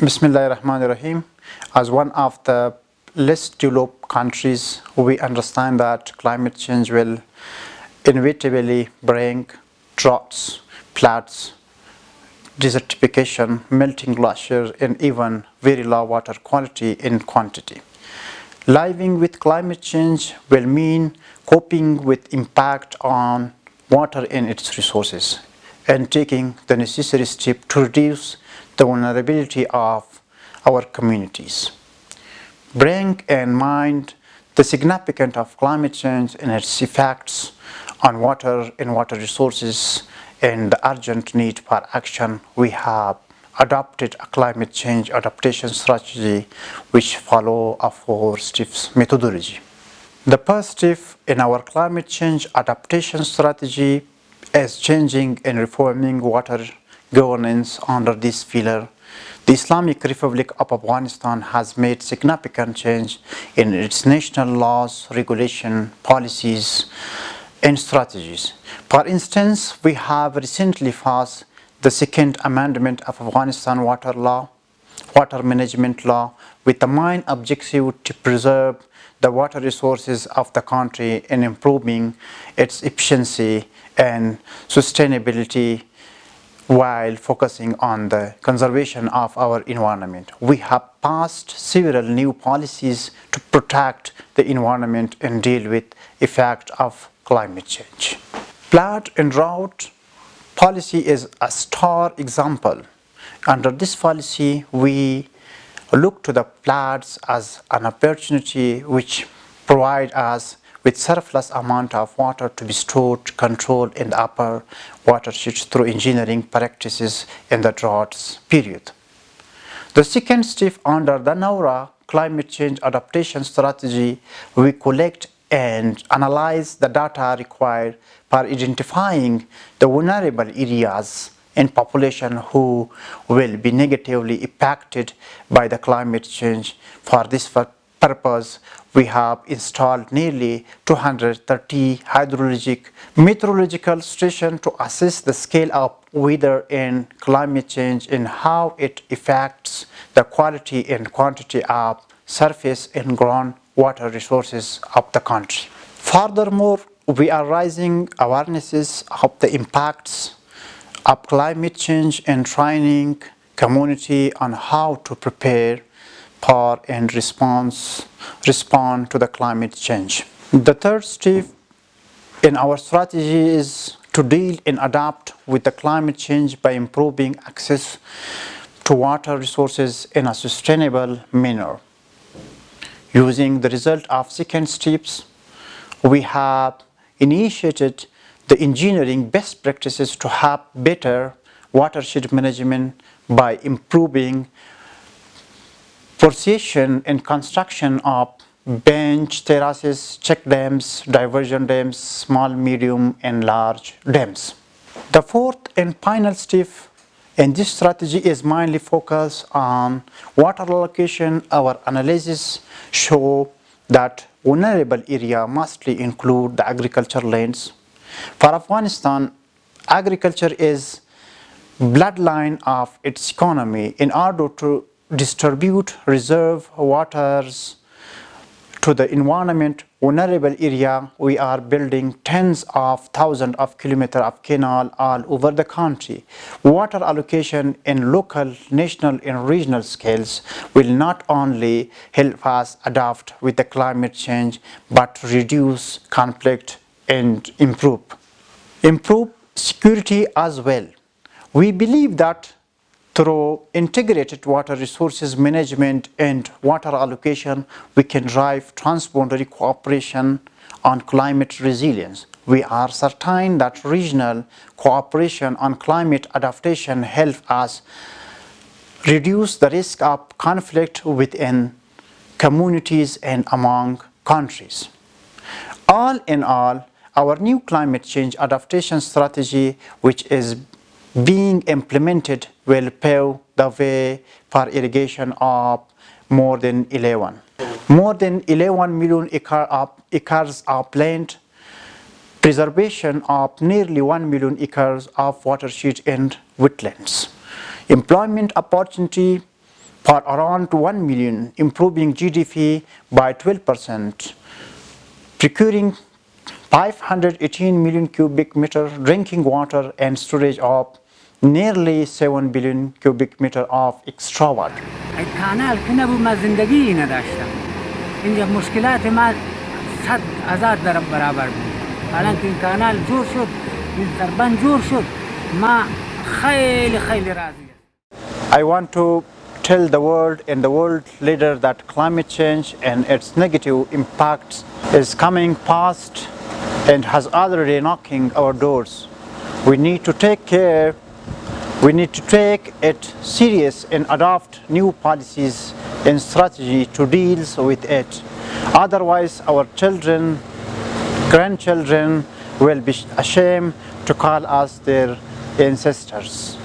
Bismillahirrahmanirrahim. As one of the less developed countries, we understand that climate change will inevitably bring droughts, floods, desertification, melting glaciers, and even very low water quality and quantity. Living with climate change will mean coping with impact on water and its resources and taking the necessary steps to reduce the vulnerability of our communities. Bearing in mind the significance of climate change and its effects on water and water resources and the urgent need for action, we have adopted a climate change adaptation strategy which follow a four-steps methodology. The first step in our climate change adaptation strategy is changing and reforming water governance under this pillar. The Islamic Republic of Afghanistan has made significant change in its national laws, regulation, policies, and strategies. For instance, we have recently passed the second amendment of Afghanistan water management law, with the main objective to preserve the water resources of the country and improving its efficiency and sustainability while focusing on the conservation of our environment. We have passed several new policies to protect the environment and deal with the effect of climate change. Flood and drought policy is a star example. Under this policy, we look to the floods as an opportunity which provide us with surplus amount of water to be stored, controlled in the upper watersheds through engineering practices in the droughts period. The second step under the NORA climate change adaptation strategy, we collect and analyze the data required for identifying the vulnerable areas and population who will be negatively impacted by the climate change. For this purpose, we have installed nearly 230 hydrologic meteorological stations to assess the scale of weather and climate change and how it affects the quality and quantity of surface and groundwater resources of the country. Furthermore, we are raising awarenesses of the impacts of climate change and training community on how to prepare for and respond to the climate change. The third step in our strategy is to deal and adapt with the climate change by improving access to water resources in a sustainable manner. Using the result of second steps, we have initiated the engineering best practices to have better watershed management by improving precision and construction of bench terraces, check dams, diversion dams, small, medium, and large dams. The fourth and final step in this strategy is mainly focused on water allocation. Our analysis show that vulnerable area mostly include the agricultural lands. For Afghanistan, agriculture is bloodline of its economy. In order to distribute reserve waters to the environment vulnerable area, we are building tens of thousands of kilometers of canal all over the country. Water allocation in local, national, and regional scales will not only help us adapt with the climate change, but reduce conflict and improve security as well. We believe that through integrated water resources management and water allocation, we can drive transboundary cooperation on climate resilience. We are certain that regional cooperation on climate adaptation helps us reduce the risk of conflict within communities and among countries. All in all, our new climate change adaptation strategy, which is being implemented, will pave the way for irrigation of more than 11 million acres of land, preservation of nearly 1 million acres of watershed and wetlands, employment opportunity for around 1 million, improving GDP by 12%, procuring 518 million cubic meter drinking water and storage of nearly 7 billion cubic meter of extra water. کانال که نبود من زندگی نداشتم. اینجا مشکلات ما 100,000 برابر بود. الان که این کانال جور شد، این سربند جور شد، ما خیلی خیلی راضیم. I want to tell the world and the world leader that climate change and its negative impacts is coming fast and has already knocking our doors. We need to take care, we need to take it serious and adopt new policies and strategy to deal with it. Otherwise, our children, grandchildren will be ashamed to call us their ancestors.